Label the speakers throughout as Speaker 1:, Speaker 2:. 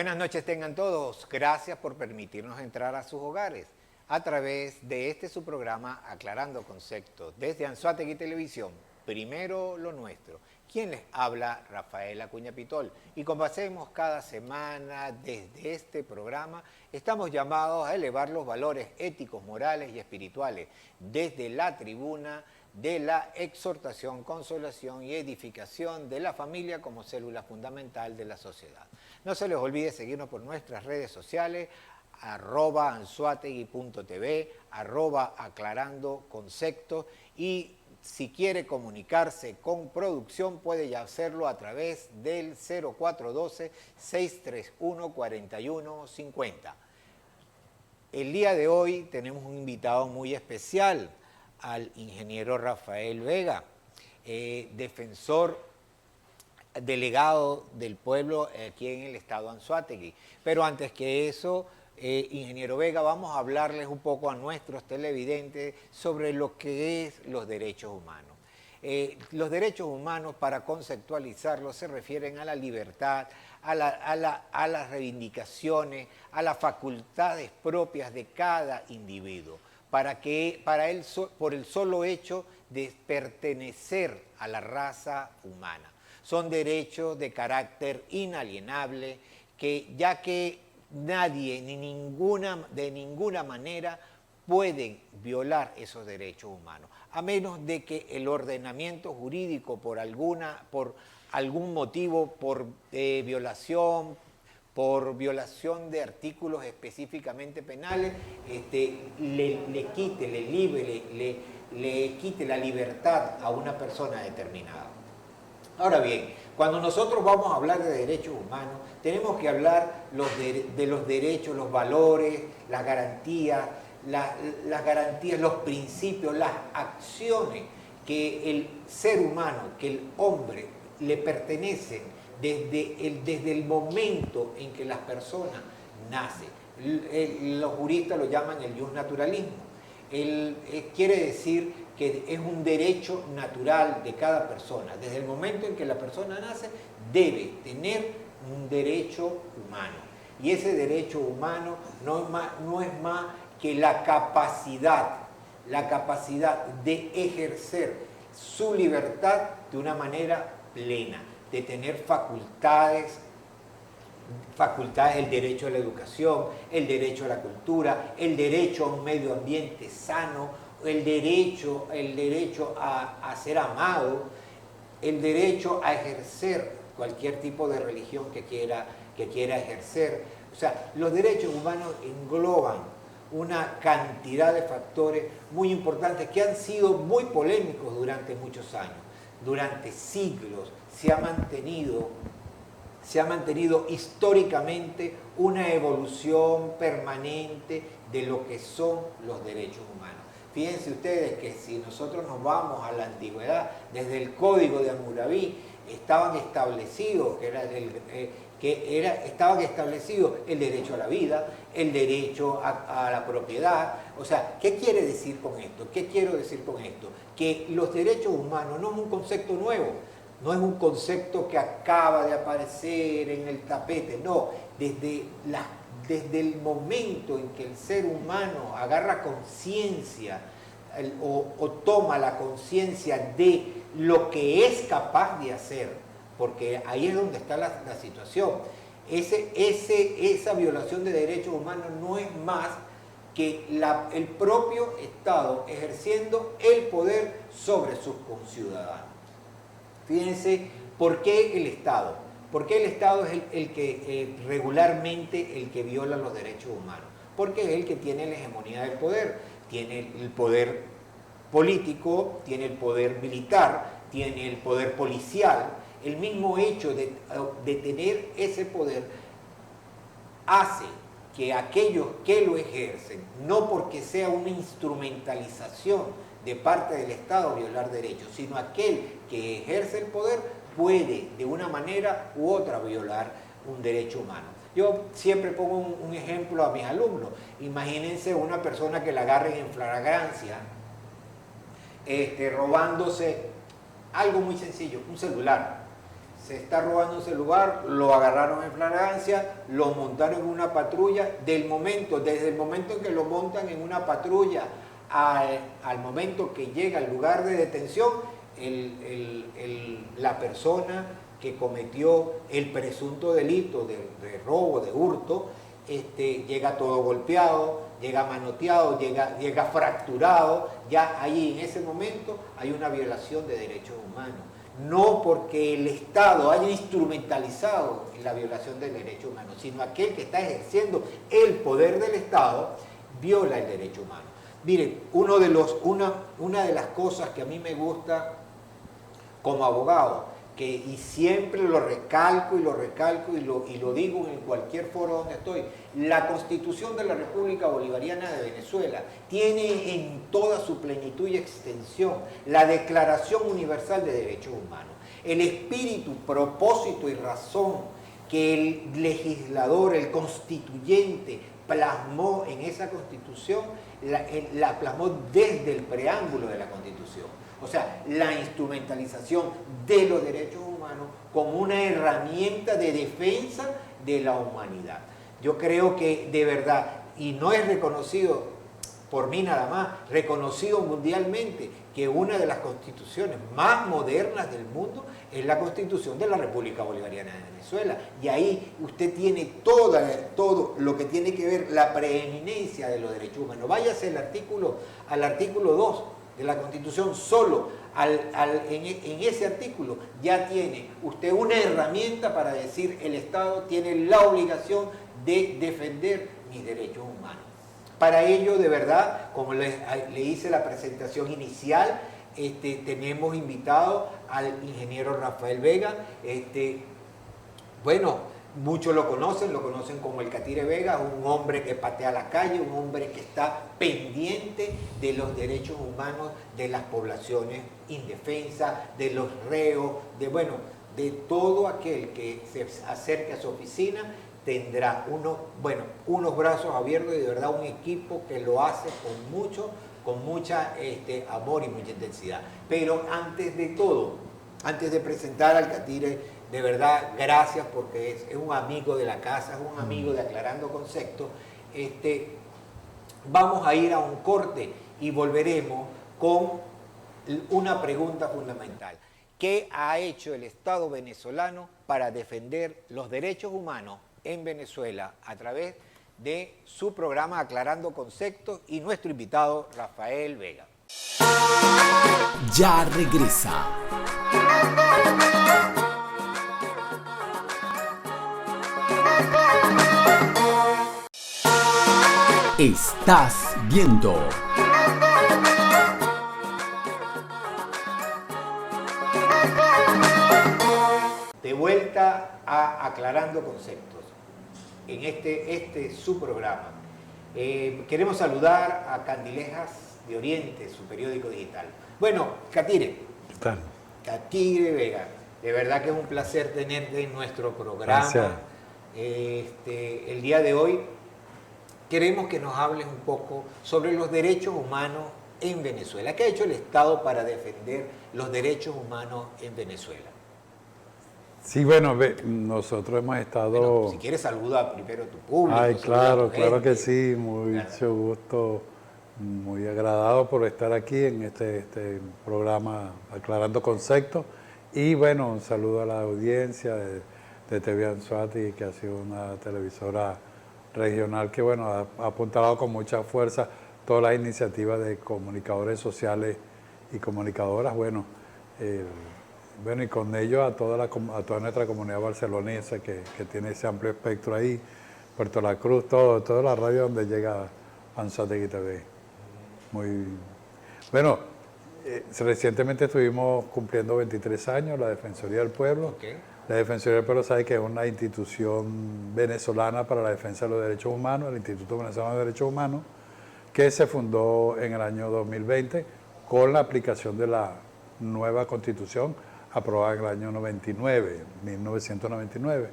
Speaker 1: Buenas noches tengan todos. Gracias por permitirnos entrar a sus hogares a través de este su programa Aclarando Conceptos desde Anzoátegui Televisión. Primero lo nuestro. Quien les habla, Rafael Acuña Pitol. Y como hacemos cada semana desde este programa, estamos llamados a elevar los valores éticos, morales y espirituales desde la tribuna de la exhortación, consolación y edificación de la familia como célula fundamental de la sociedad. No se les olvide seguirnos por nuestras redes sociales, @anzoategui.tv, @aclarando conceptos, y si quiere comunicarse con producción puede ya hacerlo a través del 0412-631-4150. El día de hoy tenemos un invitado muy especial, al ingeniero Rafael Vega, defensor delegado del pueblo aquí en el estado Anzoátegui. Pero antes que eso, ingeniero Vega, vamos a hablarles un poco a nuestros televidentes sobre lo que es los derechos humanos. Los derechos humanos, para conceptualizarlos, se refieren a la libertad, a las reivindicaciones, a las facultades propias de cada individuo, por el solo hecho de pertenecer a la raza humana. Son derechos de carácter inalienable, ya que nadie de ninguna manera puede violar esos derechos humanos, a menos de que el ordenamiento jurídico por algún motivo, por violación de artículos específicamente penales, le quite la libertad a una persona determinada. Ahora bien, cuando nosotros vamos a hablar de derechos humanos, tenemos que hablar de los derechos, los valores, las garantías, los principios, las acciones que el ser humano, que el hombre le pertenecen desde el momento en que las personas nacen. Los juristas lo llaman el justnaturalismo. Quiere decir que es un derecho natural de cada persona. Desde el momento en que la persona nace, debe tener un derecho humano. Y ese derecho humano no es más que la capacidad de ejercer su libertad de una manera plena, de tener facultades, el derecho a la educación, el derecho a la cultura, el derecho a un medio ambiente sano, el derecho a ser amado, el derecho a ejercer cualquier tipo de religión que quiera ejercer. O sea, los derechos humanos engloban una cantidad de factores muy importantes que han sido muy polémicos durante muchos años. Durante siglos se ha mantenido históricamente una evolución permanente de lo que son los derechos humanos. Fíjense ustedes que si nosotros nos vamos a la antigüedad, desde el Código de Hammurabi estaban establecidos el derecho a la vida, el derecho a la propiedad. O sea, ¿qué quiere decir con esto? ¿Qué quiero decir con esto? Que los derechos humanos no es un concepto nuevo, no es un concepto que acaba de aparecer en el tapete, no. Desde el momento en que el ser humano agarra conciencia o toma la conciencia de lo que es capaz de hacer, porque ahí es donde está la situación. Esa violación de derechos humanos no es más que el propio Estado ejerciendo el poder sobre sus conciudadanos. Fíjense, ¿por qué el Estado? ¿Por qué el Estado es el que regularmente el que viola los derechos humanos? Porque es el que tiene la hegemonía del poder. Tiene el poder político, tiene el poder militar, tiene el poder policial. El mismo hecho de tener ese poder hace que aquellos que lo ejercen, no porque sea una instrumentalización de parte del Estado violar derechos, sino aquel que ejerce el poder puede de una manera u otra violar un derecho humano. Yo siempre pongo un ejemplo a mis alumnos. Imagínense una persona que la agarren en flagrancia, robándose algo muy sencillo, un celular. se está robando ese lugar, lo agarraron en flagrancia, lo montaron en una patrulla, desde el momento en que lo montan en una patrulla al momento que llega al lugar de detención, la persona que cometió el presunto delito de robo, de hurto, llega todo golpeado, llega manoteado, llega fracturado. Ya ahí en ese momento hay una violación de derechos humanos. No porque el Estado haya instrumentalizado la violación del derecho humano, sino aquel que está ejerciendo el poder del Estado viola el derecho humano. Miren, una de las cosas que a mí me gusta como abogado, y siempre lo recalco y lo digo en cualquier foro donde estoy, la Constitución de la República Bolivariana de Venezuela tiene en toda su plenitud y extensión la Declaración Universal de Derechos Humanos. El espíritu, propósito y razón que el legislador, el constituyente, plasmó en esa Constitución, la plasmó desde el preámbulo de la Constitución. O sea, la instrumentalización de los derechos humanos como una herramienta de defensa de la humanidad. Yo creo que de verdad, y no es reconocido por mí nada más, reconocido mundialmente, que una de las constituciones más modernas del mundo es la Constitución de la República Bolivariana de Venezuela. Y ahí usted tiene todo lo que tiene que ver la preeminencia de los derechos humanos. Váyase al artículo 2 de la Constitución, solo en ese artículo ya tiene usted una herramienta para decir el Estado tiene la obligación de defender mis derechos humanos. Para ello, de verdad, como le hice la presentación inicial, tenemos invitado al ingeniero Rafael Vega. Bueno, muchos lo conocen como el Catire Vega, un hombre que patea la calle, un hombre que está pendiente de los derechos humanos de las poblaciones indefensas, de los reos, de todo aquel que se acerque a su oficina. Tendrá unos brazos abiertos y de verdad un equipo que lo hace con mucha amor y mucha intensidad. Pero antes de todo, antes de presentar al Catire, de verdad, gracias porque es un amigo de la casa, es un amigo de Aclarando Conceptos. Vamos a ir a un corte y volveremos con una pregunta fundamental. ¿Qué ha hecho el Estado venezolano para defender los derechos humanos en Venezuela a través de su programa Aclarando Conceptos y nuestro invitado Rafael Vega?
Speaker 2: Ya regresa. Estás viendo
Speaker 1: de vuelta a Aclarando Conceptos en este su programa. Queremos saludar a Candilejas de Oriente, su periódico digital. Bueno, Catire, Catire Vega, de verdad que es un placer tenerte en nuestro programa.
Speaker 3: Gracias.
Speaker 1: El día de hoy queremos que nos hables un poco sobre los derechos humanos en Venezuela. ¿Qué ha hecho el Estado para defender los derechos humanos en Venezuela?
Speaker 3: Sí, bueno, nosotros hemos estado...
Speaker 1: Bueno, si quieres saluda primero a tu público.
Speaker 3: Ay, claro que sí,
Speaker 1: Claro.
Speaker 3: mucho gusto, muy agradado por estar aquí en este programa Aclarando Conceptos. Y bueno, un saludo a la audiencia de TV Anzoátegui, que ha sido una televisora regional que bueno, ha apuntado con mucha fuerza todas las iniciativas de comunicadores sociales y comunicadoras, y con ello a toda nuestra comunidad barcelonesa que tiene ese amplio espectro ahí, Puerto La Cruz, toda la radio donde llega Anzoátegui TV. Muy bueno, recientemente estuvimos cumpliendo 23 años la Defensoría del Pueblo.
Speaker 1: Okay.
Speaker 3: La Defensoría del Pueblo sabe que es una institución venezolana para la defensa de los derechos humanos, el Instituto Venezolano de Derechos Humanos, que se fundó en el año 2020 con la aplicación de la nueva Constitución aprobada en el año 1999.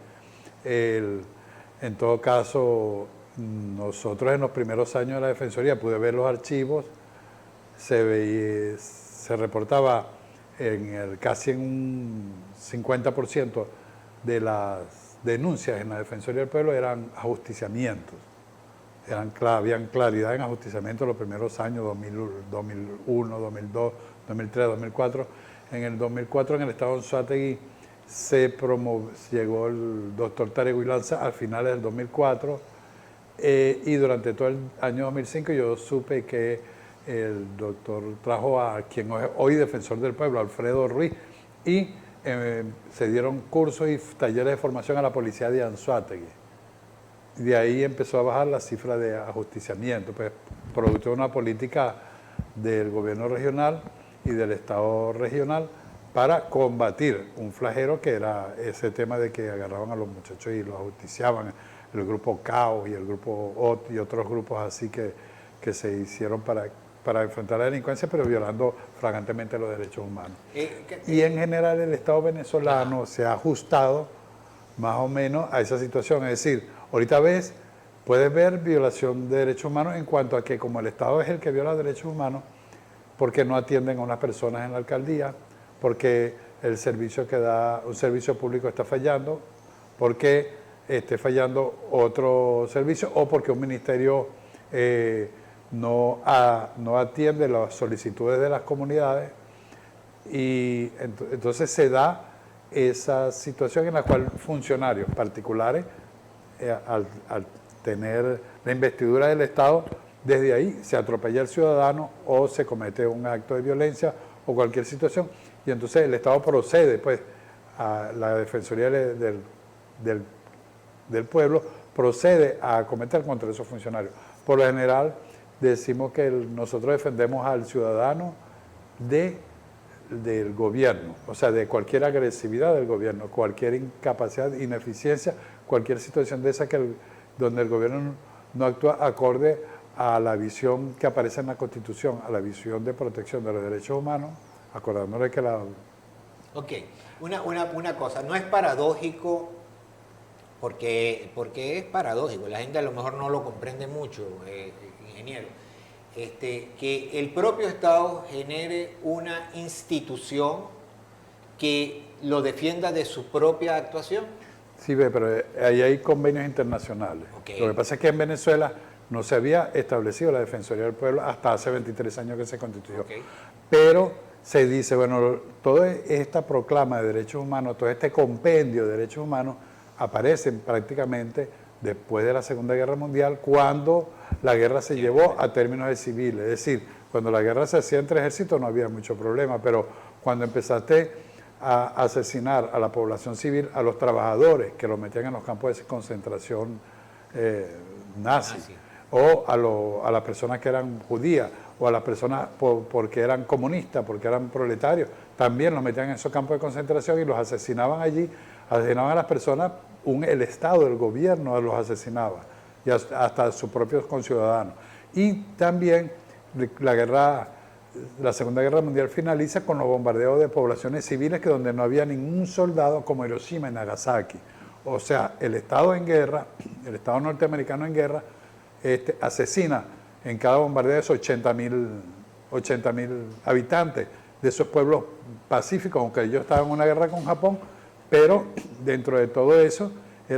Speaker 3: En todo caso, nosotros en los primeros años de la Defensoría pude ver los archivos, se reportaba casi en un 50% de las denuncias en la Defensoría del Pueblo eran ajusticiamientos. Habían claridad en ajusticiamiento los primeros años, 2001, 2002, 2003, 2004. En el 2004 en el estado de Anzoátegui llegó el doctor Tarek Huilanza al final del 2004 y durante todo el año 2005 yo supe que el doctor trajo a quien es hoy defensor del pueblo, Alfredo Ruiz, y se dieron cursos y talleres de formación a la policía de Anzoátegui. De ahí empezó a bajar la cifra de ajusticiamiento, pues producto de una política del gobierno regional y del Estado regional para combatir un flagelo que era ese tema de que agarraban a los muchachos y los ajusticiaban, el grupo Caos y el grupo OT y otros grupos así que se hicieron para enfrentar la delincuencia, pero violando flagrantemente los derechos humanos. Y en general el Estado venezolano se ha ajustado más o menos a esa situación, es decir, ahorita puedes ver violación de derechos humanos en cuanto a que como el Estado es el que viola derechos humanos, porque no atienden a unas personas en la alcaldía, porque el servicio que da un servicio público está fallando, porque esté fallando otro servicio o porque un ministerio no atiende las solicitudes de las comunidades y entonces se da esa situación en la cual funcionarios particulares al tener la investidura del Estado, desde ahí se atropella al ciudadano o se comete un acto de violencia o cualquier situación y entonces el Estado procede, pues, a la Defensoría del Pueblo procede a cometer contra esos funcionarios. Por lo general decimos que nosotros defendemos al ciudadano del gobierno, o sea, de cualquier agresividad del gobierno, cualquier incapacidad, ineficiencia, cualquier situación de esa donde el gobierno no actúa acorde a la visión que aparece en la Constitución, a la visión de protección de los derechos humanos, acordándole que la...
Speaker 1: Ok, una cosa, no es paradójico, porque es paradójico, la gente a lo mejor no lo comprende mucho, ingeniero, que el propio Estado genere una institución que lo defienda de su propia actuación.
Speaker 3: Sí, pero ahí hay convenios internacionales. Okay. Lo que pasa es que en Venezuela no se había establecido la Defensoría del Pueblo hasta hace 23 años que se constituyó. Okay. Pero se dice, bueno, toda esta proclama de derechos humanos, todo este compendio de derechos humanos aparecen prácticamente después de la Segunda Guerra Mundial, cuando la guerra se llevó a términos de civiles. Es decir, cuando la guerra se hacía entre ejércitos no había mucho problema, pero cuando empezaste a asesinar a la población civil, a los trabajadores que los metían en los campos de concentración nazi, o a las personas que eran judías, o a las personas porque eran comunistas, porque eran proletarios, también los metían en esos campos de concentración y los asesinaban allí, asesinaban a las personas, el Estado, el gobierno los asesinaba, y hasta sus propios conciudadanos. Y también la Segunda Guerra Mundial finaliza con los bombardeos de poblaciones civiles que donde no había ningún soldado, como Hiroshima y Nagasaki. O sea, el Estado en guerra, el Estado norteamericano en guerra, asesina en cada bombardeo de esos 80.000 habitantes de esos pueblos pacíficos, aunque ellos estaban en una guerra con Japón, pero dentro de todo eso, es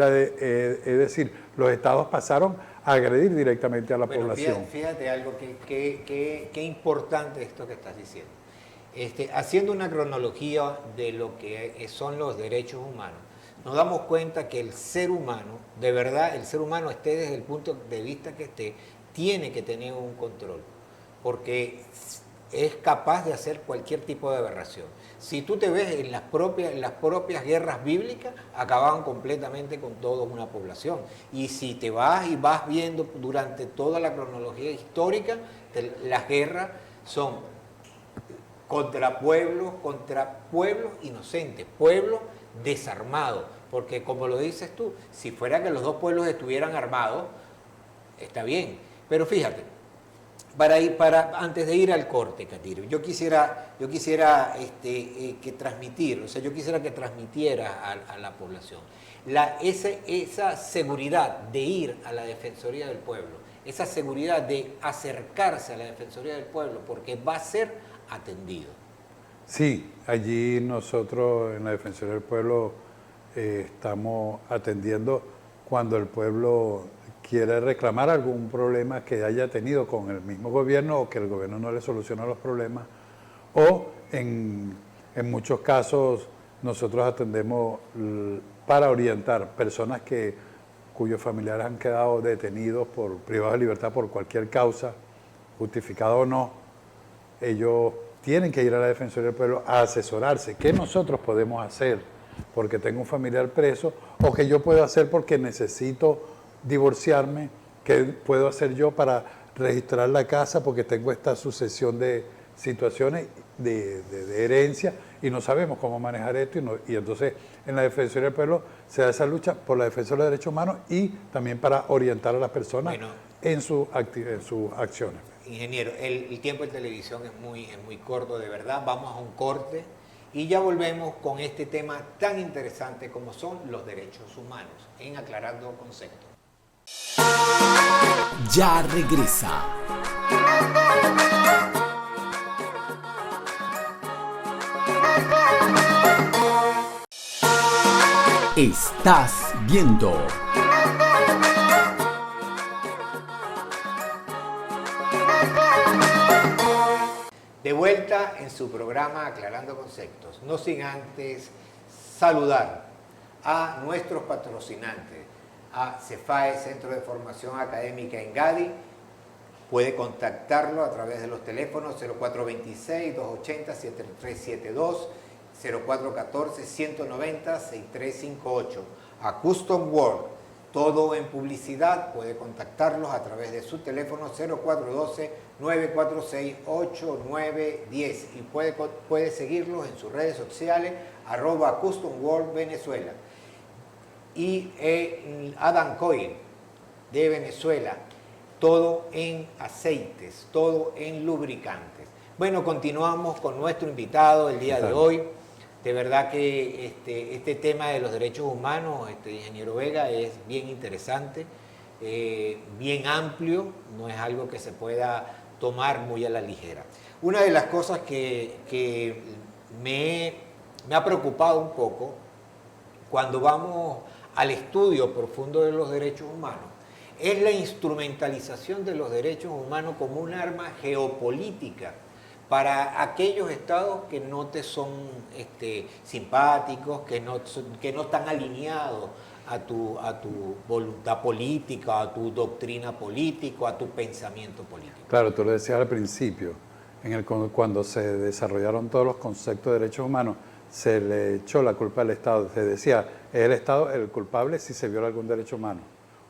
Speaker 3: decir, los estados pasaron a agredir directamente a la población.
Speaker 1: Fíjate algo, qué importante esto que estás diciendo. Haciendo una cronología de lo que son los derechos humanos, nos damos cuenta que el ser humano, de verdad, el ser humano esté desde el punto de vista que esté, tiene que tener un control, porque es capaz de hacer cualquier tipo de aberración. Si tú te ves en las propias guerras bíblicas, acababan completamente con toda una población. Y si te vas viendo durante toda la cronología histórica, las guerras son contra pueblos inocentes, pueblos desarmados. Porque como lo dices tú, si fuera que los dos pueblos estuvieran armados, está bien. Pero fíjate, antes de ir al corte, Katiro, yo quisiera que transmitiera a la población esa seguridad de ir a la Defensoría del Pueblo, esa seguridad de acercarse a la Defensoría del Pueblo, porque va a ser atendido.
Speaker 3: Sí, allí nosotros en la Defensoría del Pueblo estamos atendiendo cuando el pueblo quiere reclamar algún problema que haya tenido con el mismo gobierno o que el gobierno no le soluciona los problemas, o en muchos casos nosotros atendemos para orientar personas cuyos familiares han quedado detenidos por privados de libertad por cualquier causa, justificada o no. Ellos tienen que ir a la Defensoría del Pueblo a asesorarse. ¿Qué nosotros podemos hacer porque tengo un familiar preso? ¿O qué yo puedo hacer porque necesito divorciarme? ¿Qué puedo hacer yo para registrar la casa porque tengo esta sucesión de situaciones de herencia y no sabemos cómo manejar esto? Y entonces en la Defensoría del Pueblo se da esa lucha por la defensa de los derechos humanos y también para orientar a las personas en sus acciones.
Speaker 1: Ingeniero, el tiempo de televisión es muy corto, de verdad. Vamos a un corte y ya volvemos con este tema tan interesante como son los derechos humanos en Aclarando Conceptos.
Speaker 2: Ya regresa. Estás viendo
Speaker 1: De vuelta en su programa Aclarando Conceptos, no sin antes saludar a nuestros patrocinantes, a CEFAE, Centro de Formación Académica en Gadi. Puede contactarlo a través de los teléfonos 0426-280-7372, 0414-190-6358. A Custom World, todo en publicidad, puede contactarlos a través de su teléfono 0412-946-8910 y puede seguirlos en sus redes sociales @CustomWorldVenezuela. Y Adam Coil de Venezuela, todo en aceites, todo en lubricantes. Bueno, continuamos con nuestro invitado el día de hoy. De verdad que este tema de los derechos humanos, ingeniero Vega, es bien interesante, bien amplio, no es algo que se pueda tomar muy a la ligera. Una de las cosas que me ha preocupado un poco cuando vamos al estudio profundo de los derechos humanos es la instrumentalización de los derechos humanos como un arma geopolítica para aquellos estados que no te son simpáticos, que no están alineados a tu voluntad política, a tu doctrina política, a tu pensamiento político.
Speaker 3: Claro, tú lo decías al principio, cuando se desarrollaron todos los conceptos de derechos humanos, se le echó la culpa al Estado. Se decía, es el Estado el culpable si se viola algún derecho humano.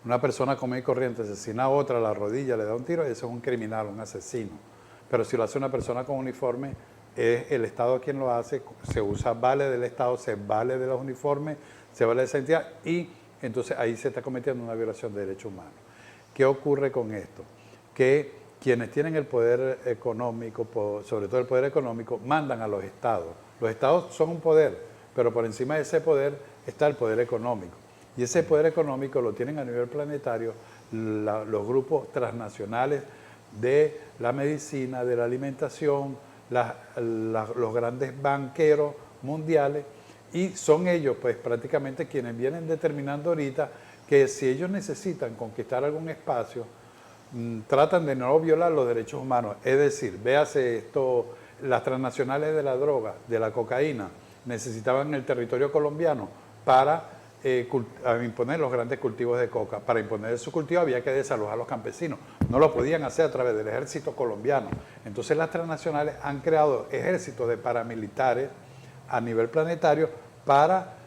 Speaker 3: Una persona común y corriente asesina a otra, a la rodilla, le da un tiro, eso es un criminal, un asesino. Pero si lo hace una persona con uniforme, es el Estado quien lo hace, se vale del Estado, se vale de los uniformes, se vale de esa entidad y entonces ahí se está cometiendo una violación de derechos humanos. ¿Qué ocurre con esto? Que quienes tienen el poder económico, sobre todo el poder económico, mandan a los estados. Los estados son un poder, pero por encima de ese poder está el poder económico. Y ese poder económico lo tienen a nivel planetario los grupos transnacionales de la medicina, de la alimentación, los grandes banqueros mundiales, y son ellos pues prácticamente quienes vienen determinando ahorita que si ellos necesitan conquistar algún espacio, tratan de no violar los derechos humanos. Es decir, véase esto, las transnacionales de la droga, de la cocaína, necesitaban el territorio colombiano para imponer los grandes cultivos de coca. Para imponer su cultivo había que desalojar a los campesinos. No lo podían hacer a través del ejército colombiano. Entonces las transnacionales han creado ejércitos de paramilitares a nivel planetario para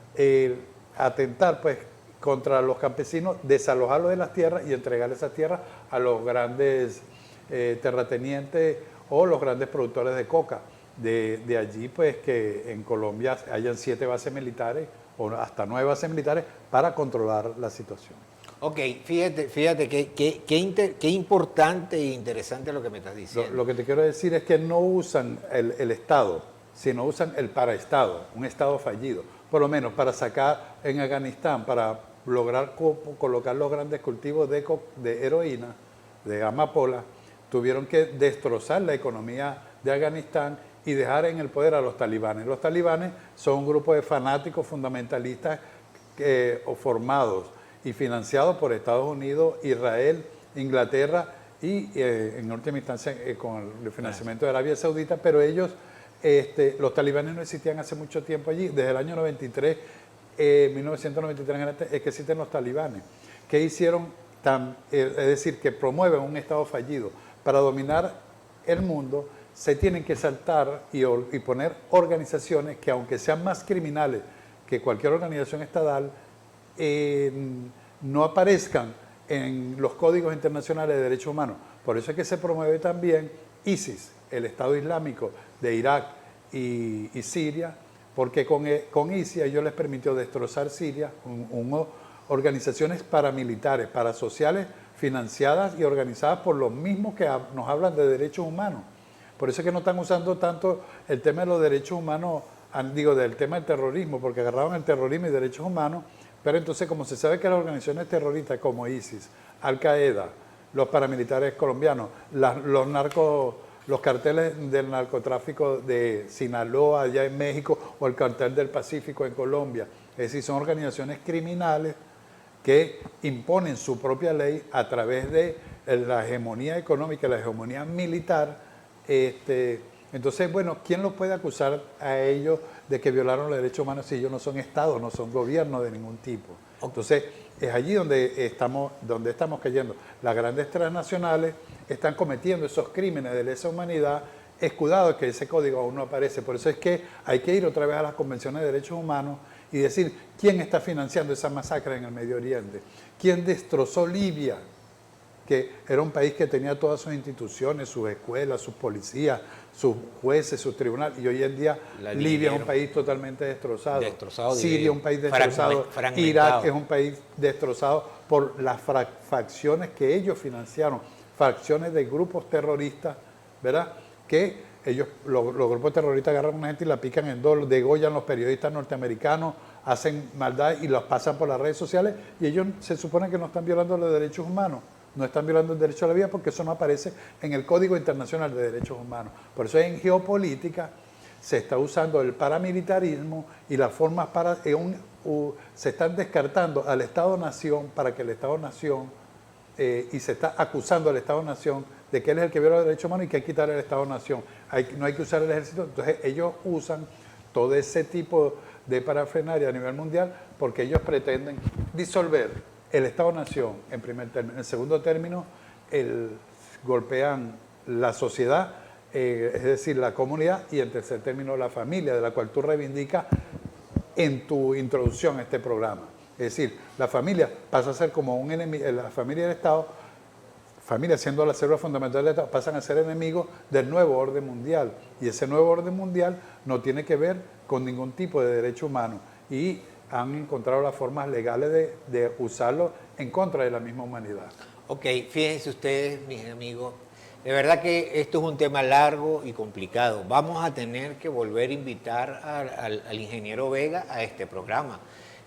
Speaker 3: atentar pues contra los campesinos, desalojarlos de las tierras y entregar esas tierras a los grandes terratenientes o los grandes productores de coca. De allí pues que en Colombia hayan 7 bases militares o hasta 9 bases militares para controlar la situación.
Speaker 1: Ok, fíjate qué importante e interesante lo que me estás diciendo.
Speaker 3: Lo que te quiero decir es que no usan el Estado, sino usan el paraestado, un Estado fallido. Por lo menos para sacar en Afganistán, para lograr colocar los grandes cultivos de heroína, de amapola, tuvieron que destrozar la economía de Afganistán y dejar en el poder a los talibanes. Los talibanes son un grupo de fanáticos fundamentalistas formados y financiados por Estados Unidos, Israel, Inglaterra y en última instancia con el financiamiento de Arabia Saudita, pero ellos, los talibanes no existían hace mucho tiempo allí. Desde el año 93, 1993 en adelante, es que existen los talibanes. ¿Qué hicieron? Es decir, que promueven un Estado fallido. Para dominar el mundo se tienen que saltar y poner organizaciones que, aunque sean más criminales que cualquier organización estatal, no aparezcan en los códigos internacionales de derechos humanos. Por eso es que se promueve también ISIS, el Estado Islámico de Irak y Siria, porque con ISIS ellos les permitió destrozar Siria, organizaciones paramilitares, parasociales, financiadas y organizadas por los mismos que nos hablan de derechos humanos. Por eso es que no están usando tanto el tema de los derechos humanos, del tema del terrorismo, porque agarraron el terrorismo y derechos humanos, pero entonces como se sabe que las organizaciones terroristas como ISIS, Al-Qaeda, los paramilitares colombianos, los carteles del narcotráfico de Sinaloa allá en México o el cartel del Pacífico en Colombia, es decir, son organizaciones criminales que imponen su propia ley a través de la hegemonía económica, la hegemonía militar. Entonces, bueno, ¿quién los puede acusar a ellos de que violaron los derechos humanos si ellos no son estados, no son gobiernos de ningún tipo? Entonces, es allí donde estamos cayendo. Las grandes transnacionales están cometiendo esos crímenes de lesa humanidad, escudados que ese código aún no aparece. Por eso es que hay que ir otra vez a las convenciones de derechos humanos y decir quién está financiando esa masacre en el Medio Oriente, quién destrozó Libia, que era un país que tenía todas sus instituciones, sus escuelas, sus policías, sus jueces, sus tribunales, y hoy en día Libia es un país totalmente destrozado, Siria es un país destrozado, Irak es un país destrozado por las facciones que ellos financiaron, facciones de grupos terroristas, ¿verdad? Que ellos, los grupos terroristas agarran a una gente y la pican en dos, degollan los periodistas norteamericanos, hacen maldad y los pasan por las redes sociales, y ellos se supone que no están violando los derechos humanos. No están violando el derecho a la vida porque eso no aparece en el Código Internacional de Derechos Humanos. Por eso en geopolítica se está usando el paramilitarismo y las formas se están descartando al Estado-Nación para que el Estado-Nación, y se está acusando al Estado-Nación de que él es el que viola los derechos humanos y que hay que quitar el Estado-Nación. No hay que usar el ejército. Entonces ellos usan todo ese tipo de parafernalia a nivel mundial porque ellos pretenden disolver el Estado-Nación en primer término. En segundo término, golpean la sociedad, es decir, la comunidad, y en tercer término, la familia, de la cual tú reivindicas en tu introducción a este programa. Es decir, la familia pasa a ser como un enemigo, la familia del Estado, familia siendo la célula fundamental del Estado, pasan a ser enemigos del nuevo orden mundial. Y ese nuevo orden mundial no tiene que ver con ningún tipo de derecho humano. Y han encontrado las formas legales de usarlo en contra de la misma humanidad.
Speaker 1: Ok, fíjense ustedes, mis amigos, de verdad que esto es un tema largo y complicado. Vamos a tener que volver a invitar al ingeniero Vega a este programa.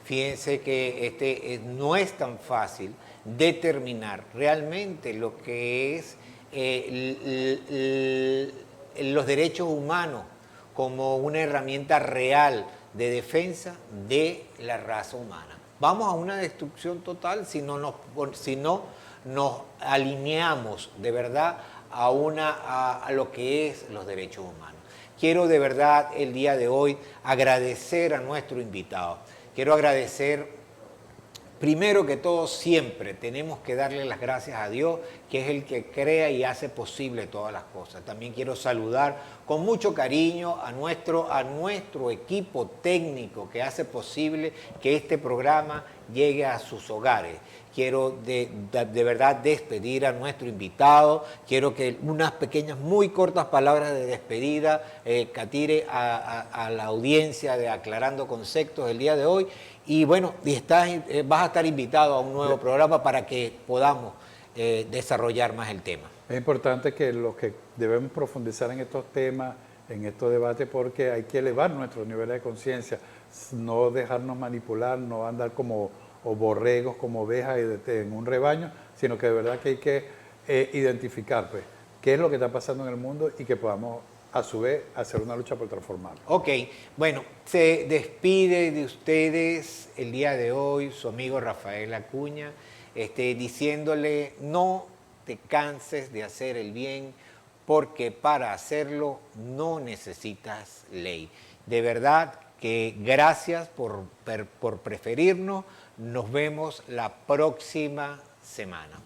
Speaker 1: Fíjense que no es tan fácil determinar realmente lo que es los derechos humanos como una herramienta real de defensa de la raza humana. Vamos a una destrucción total si no nos alineamos de verdad a lo que es los derechos humanos. Quiero de verdad el día de hoy agradecer a nuestro invitado. Quiero agradecer, primero que todo, siempre tenemos que darle las gracias a Dios, que es el que crea y hace posible todas las cosas. También quiero saludar con mucho cariño a nuestro equipo técnico que hace posible que este programa llegue a sus hogares. Quiero de verdad despedir a nuestro invitado. Quiero que unas pequeñas, muy cortas palabras de despedida, Katire, a la audiencia de Aclarando Conceptos el día de hoy. Y bueno, vas a estar invitado a un nuevo programa para que podamos desarrollar más el tema.
Speaker 3: Es importante que los que debemos profundizar en estos temas, en estos debates, porque hay que elevar nuestros niveles de conciencia, no dejarnos manipular, no andar como borregos, como ovejas en un rebaño, sino que de verdad que hay que identificar pues, qué es lo que está pasando en el mundo y que podamos a su vez hacer una lucha por transformarlo.
Speaker 1: Ok, bueno, se despide de ustedes el día de hoy su amigo Rafael Acuña, diciéndole no te canses de hacer el bien, porque para hacerlo no necesitas ley. De verdad que gracias por preferirnos. Nos vemos la próxima semana.